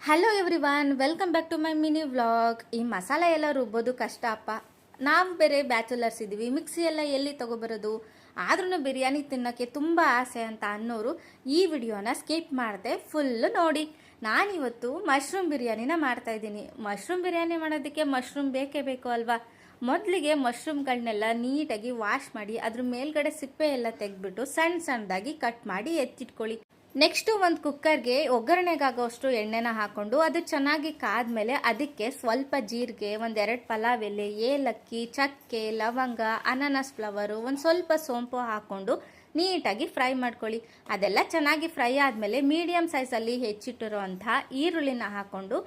Hello everyone, welcome back to my mini vlog. ಈ ಮಸಾಲೆ ಎಲ್ಲ ರುಬ್ಬೋದು ಕಷ್ಟ ಅಪ್ಪ. ನಾವು ಬೇರೆ ಬ್ಯಾಚುಲರ್ಸ್ ಇದ್ದೀವಿ, ಮಿಕ್ಸಿ ಎಲ್ಲ ಎಲ್ಲಿ ತಗೊಬರೋದು, ಆದ್ರೂ ಬಿರಿಯಾನಿ ತಿನ್ನೋಕ್ಕೆ ತುಂಬ ಆಸೆ ಅಂತ ಅನ್ನೋರು ಈ ವಿಡಿಯೋನ ಸ್ಕಿಪ್ ಮಾಡದೆ ಫುಲ್ ನೋಡಿ. ನಾನಿವತ್ತು ಮಶ್ರೂಮ್ ಬಿರಿಯಾನಿನ ಮಾಡ್ತಾ ಇದ್ದೀನಿ. ಮಶ್ರೂಮ್ ಬಿರಿಯಾನಿ ಮಾಡೋದಕ್ಕೆ ಮಶ್ರೂಮ್ ಬೇಕೇ ಬೇಕು ಅಲ್ವಾ. ಮೊದಲಿಗೆ ಮಶ್ರೂಮ್ಗಳನ್ನೆಲ್ಲ ನೀಟಾಗಿ ವಾಶ್ ಮಾಡಿ ಅದ್ರ ಮೇಲ್ಗಡೆ ಸಿಪ್ಪೆ ಎಲ್ಲ ತೆಗೆದ್ಬಿಟ್ಟು ಸಣ್ಣ ಸಣ್ಣದಾಗಿ ಕಟ್ ಮಾಡಿ ಎತ್ತಿಟ್ಕೊಳ್ಳಿ. ನೆಕ್ಸ್ಟು ಒಂದು ಕುಕ್ಕರ್ಗೆ ಒಗ್ಗರಣೆಗಾಗೋಷ್ಟು ಎಣ್ಣೆನ ಹಾಕೊಂಡು ಅದು ಚೆನ್ನಾಗಿ ಕಾದ್ಮೇಲೆ ಅದಕ್ಕೆ ಸ್ವಲ್ಪ ಜೀರಿಗೆ, ಒಂದೆರಡು ಪಲಾವ್ ಎಲೆ, ಏಲಕ್ಕಿ, ಚಕ್ಕೆ, ಲವಂಗ, ಅನಾನಸ್ ಫ್ಲವರು, ಒಂದು ಸ್ವಲ್ಪ ಸೋಂಪು ಹಾಕ್ಕೊಂಡು ನೀಟಾಗಿ ಫ್ರೈ ಮಾಡ್ಕೊಳ್ಳಿ. ಅದೆಲ್ಲ ಚೆನ್ನಾಗಿ ಫ್ರೈ ಆದಮೇಲೆ ಮೀಡಿಯಮ್ ಸೈಜಲ್ಲಿ ಹೆಚ್ಚಿಟ್ಟಿರುವಂಥ ಈರುಳ್ಳಿನ ಹಾಕ್ಕೊಂಡು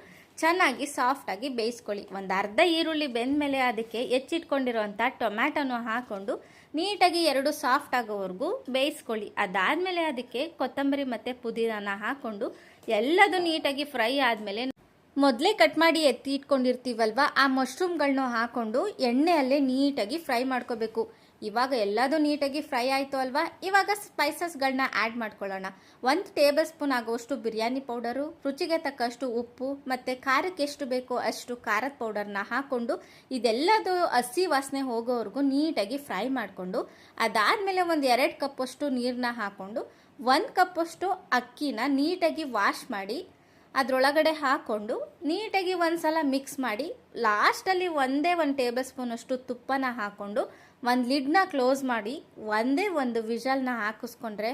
ಚೆನ್ನಾಗಿ ಸಾಫ್ಟಾಗಿ ಬೇಯಿಸ್ಕೊಳ್ಳಿ. ಒಂದು ಅರ್ಧ ಈರುಳ್ಳಿ ಬೆಂದಮೇಲೆ ಅದಕ್ಕೆ ಹೆಚ್ಚಿಟ್ಕೊಂಡಿರುವಂಥ ಟೊಮ್ಯಾಟೊನ ಹಾಕ್ಕೊಂಡು ನೀಟಾಗಿ ಎರಡು ಸಾಫ್ಟ್ ಆಗೋವರೆಗೂ ಬೇಯಿಸ್ಕೊಳ್ಳಿ. ಅದಾದಮೇಲೆ ಅದಕ್ಕೆ ಕೊತ್ತಂಬರಿ ಮತ್ತು ಪುದೀನಾನ ಹಾಕ್ಕೊಂಡು ಎಲ್ಲದು ನೀಟಾಗಿ ಫ್ರೈ ಆದಮೇಲೆ ಮೊದಲೇ ಕಟ್ ಮಾಡಿ ಎತ್ತಿ ಇಟ್ಕೊಂಡಿರ್ತೀವಲ್ವ ಆ ಮಶ್ರೂಮ್ಗಳನ್ನ ಹಾಕ್ಕೊಂಡು ಎಣ್ಣೆಯಲ್ಲೇ ನೀಟಾಗಿ ಫ್ರೈ ಮಾಡ್ಕೋಬೇಕು. ಇವಾಗ ಎಲ್ಲದೂ ನೀಟಾಗಿ ಫ್ರೈ ಆಯಿತು ಅಲ್ವಾ. ಇವಾಗ ಸ್ಪೈಸಸ್ಗಳನ್ನ ಆ್ಯಡ್ ಮಾಡ್ಕೊಳ್ಳೋಣ. 1 ಟೇಬಲ್ ಸ್ಪೂನ್ ಆಗುವಷ್ಟು ಬಿರಿಯಾನಿ ಪೌಡರು, ರುಚಿಗೆ ತಕ್ಕಷ್ಟು ಉಪ್ಪು ಮತ್ತು ಖಾರಕ್ಕೆ ಎಷ್ಟು ಬೇಕೋ ಅಷ್ಟು ಖಾರದ ಪೌಡರ್ನ ಹಾಕ್ಕೊಂಡು ಇದೆಲ್ಲದು ಹಸಿ ವಾಸನೆ ಹೋಗೋವರೆಗೂ ನೀಟಾಗಿ ಫ್ರೈ ಮಾಡಿಕೊಂಡು ಅದಾದಮೇಲೆ ಒಂದು 2 ಕಪ್ಪಷ್ಟು ನೀರನ್ನ ಹಾಕ್ಕೊಂಡು 1 ಕಪ್ಪಷ್ಟು ಅಕ್ಕಿನ ನೀಟಾಗಿ ವಾಶ್ ಮಾಡಿ ಅದರೊಳಗಡೆ ಹಾಕ್ಕೊಂಡು ನೀಟಾಗಿ ಒಂದು ಸಲ ಮಿಕ್ಸ್ ಮಾಡಿ ಲಾಸ್ಟಲ್ಲಿ 1 ಟೇಬಲ್ ಸ್ಪೂನಷ್ಟು ತುಪ್ಪನ ಹಾಕ್ಕೊಂಡು ಒಂದು ಲಿಡ್ನ ಕ್ಲೋಸ್ ಮಾಡಿ ಒಂದೇ ಒಂದು ವಿಷಲ್ನ ಹಾಕಿಸ್ಕೊಂಡ್ರೆ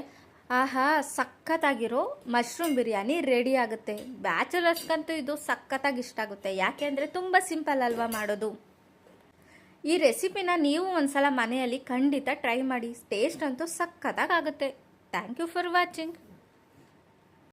ಆಹಾ, ಸಖತ್ತಾಗಿರೋ ಮಶ್ರೂಮ್ ಬಿರಿಯಾನಿ ರೆಡಿ ಆಗುತ್ತೆ. ಬ್ಯಾಚುಲರ್ಸ್ಗಂತೂ ಇದು ಸಖತ್ತಾಗಿ ಇಷ್ಟ ಆಗುತ್ತೆ, ಯಾಕೆ ಅಂದರೆ ತುಂಬ ಸಿಂಪಲ್ ಅಲ್ವಾ ಮಾಡೋದು. ಈ ರೆಸಿಪಿನ ನೀವು ಒಂದ್ಸಲ ಮನೆಯಲ್ಲಿ ಖಂಡಿತ ಟ್ರೈ ಮಾಡಿ. ಟೇಸ್ಟ್ ಅಂತೂ ಸಖತ್ತಾಗುತ್ತೆ. Thank you for watching.